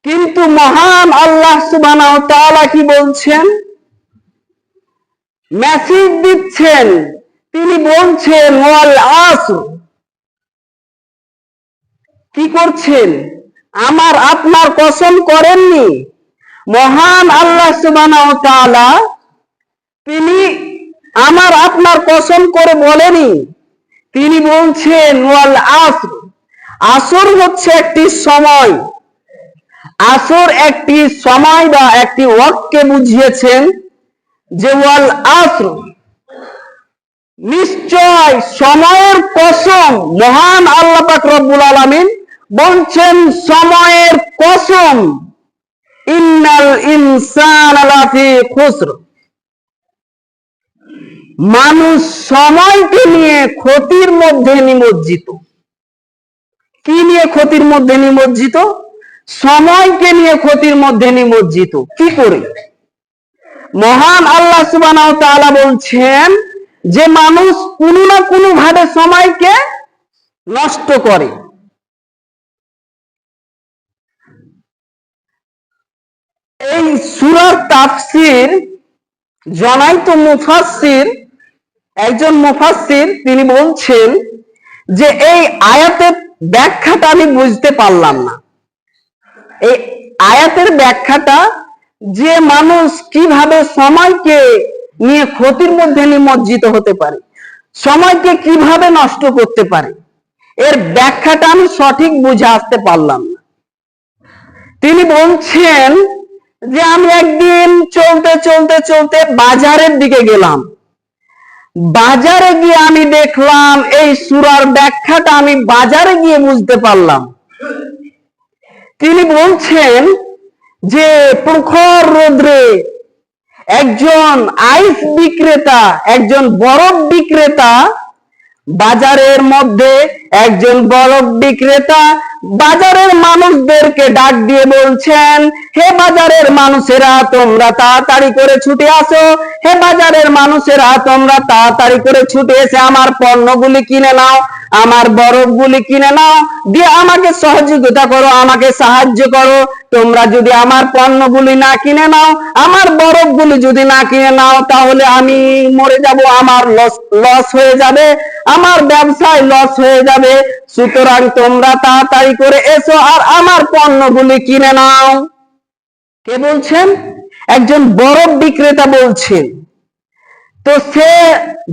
কিন্তু মহান আল্লাহ সুবহানাহু ওয়া তাআলা কি বলছেন? মেসেজ দিচ্ছেন, তিনি বলছেন ওয়াল আসর। কি করছেন? আমার আপনার কসম করেননি মহান আল্লাহ সুবহানাহু ওয়া তাআলা, তিনি আমার আপনার কসম করে বলেনি, তিনি বলছেন ওয়াল আসর। আসর হচ্ছে একটি সময়, আসর একটি সময় বা একটি ওয়াক্তকে বুঝিয়েছেন যে ওয়াল আসর, নিশ্চয় সময়ের কসম। মহান আল্লাহ পাক রব্বুল আলামিন বলছেন সময়ের কসম, ইন্নাল ইনসানা লাফি খুসর। মানুষ সময়কে নিয়ে ক্ষতির মধ্যে নিমজ্জিত। কি নিয়ে ক্ষতির মধ্যে নিমজ্জিত? সময়কে নিয়ে ক্ষতির মধ্যে নিমজ্জিত। কি করে? মহান আল্লাহ সুবহানাহু ওয়া তাআলা বলছেন যে মানুষ কোনো না কোনো ভাবে সময়কে নষ্ট করে। এই সূরার তাফসীর জনায়ত মুফাসসির, একজন মুফাসসির, তিনি বলছেন যে এই আয়াতের ব্যাখ্যাটা আমি বুঝতে পারলাম না। এই আয়াতের ব্যাখ্যাটা যে মানুষ কিভাবে সময়কে নিয়ে ক্ষতির মধ্যে নিমজ্জিত হতে পারে, সময়কে কিভাবে নষ্ট করতে পারে, এর ব্যাখ্যাটা আমি সঠিক বুঝে আসতে পারলাম না। তিনি বলছেন যে আমি একদিন চলতে চলতে চলতে বাজারের দিকে গেলাম, বাজারে গিয়ে আমি দেখলাম এই সূরার ব্যাখ্যাটা আমি বাজারে গিয়ে বুঝতে পারলাম। তিনি বলছেন যে প্রখর রোদ্রে একজন আইস বিক্রেতা, একজন বরফ বিক্রেতা, বাজারের মধ্যে একজন বরফ বিক্রেতা বাজারের মানুষদেরকে ডাক দিয়ে বলছেন, হে বাজারের মানুষেরা তোমরা তাড়াতাড়ি করে ছুটে আসো, হে বাজারের মানুষেরা তোমরা তাড়াতাড়ি করে ছুটে এসে আমার পণ্যগুলি কিনে নাও, আমার বরফগুলি কিনে নাও, দিয়ে আমাকে সহযোগিতা করো, আমাকে সাহায্য করো। তোমরা যদি আমার পণ্যগুলি না কিনে নাও, আমার বরফগুলি যদি না কিনে নাও, তাহলে আমি মরে যাব, আমার লস হয়ে যাবে, আমার ব্যবসায় লস হয়ে যাবে। সুতরাং তোমরা তাড়াতাড়ি করে এসো আর আমার পণ্যগুলি কিনে নাও। কে বলছেন? একজন বরফ বিক্রেতা বলছেন। তো সে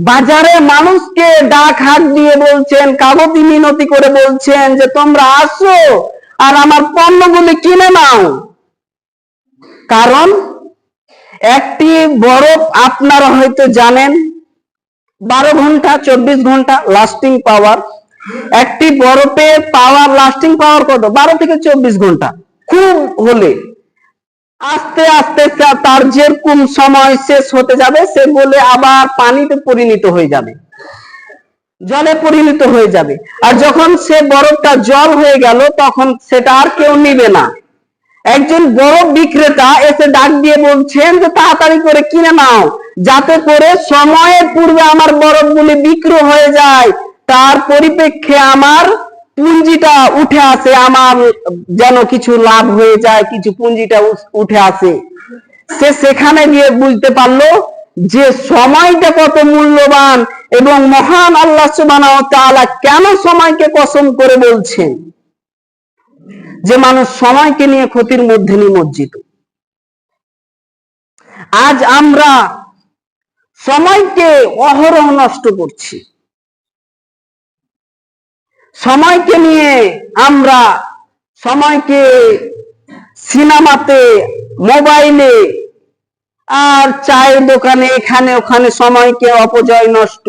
বাজারে মানুষকে ডাক হাত দিয়ে বলছেন, কাগজি মিনতি করে বলছেন যে তোমরা আসো আর আমার পণ্যগুলি কিনে নাও। কারণ একটি বরফ আপনারা হয়তো জানেন 12 ঘন্টা 24 ঘন্টা লাস্টিং পাওয়ার। একটি বরফের পাওয়ার, লাস্টিং পাওয়ার কত? 12 থেকে 24 ঘন্টা। খুব হলে আস্তে আস্তে তার যেরকম সময় শেষ হতে যাবে সে বলে আবার পানিতে পরিণত হয়ে যাবে, জলে পরিণত হয়ে যাবে। আর যখন সে বরফটা জল হয়ে গেল তখন সেটা আর কেউ নিবে না। একজন বরফ বিক্রেতা এসে ডাক দিয়ে বলছেন যে তাড়াতাড়ি করে কিনে নাও, যাতে করে সময়ের পূর্বে আমার বরফগুলি বিক্রি হয়ে যায়, তার পরিপ্রেক্ষে আমার পুঁজিটা উঠে আসে, আমার যেন কিছু লাভ হয়ে যায়, কিছু পুঁজিটা উঠে আসে। সে সেখানে গিয়ে বুঝতে পারলো যে সময়টা কত মূল্যবান এবং মহান আল্লাহ সুবহানাহু ওয়া তাআলা কেন সময়কে কসম করে বলছেন যে মানুষ সময়কে নিয়ে ক্ষতির মধ্যে নিমজ্জিত। আজ আমরা সময়কে অহরহ নষ্ট করছি। সময়কে নিয়ে আমরা সময়কে সিনেমাতে, মোবাইলে আর চায়ের দোকানে এখানে ওখানে সময়কে অপচয় নষ্ট।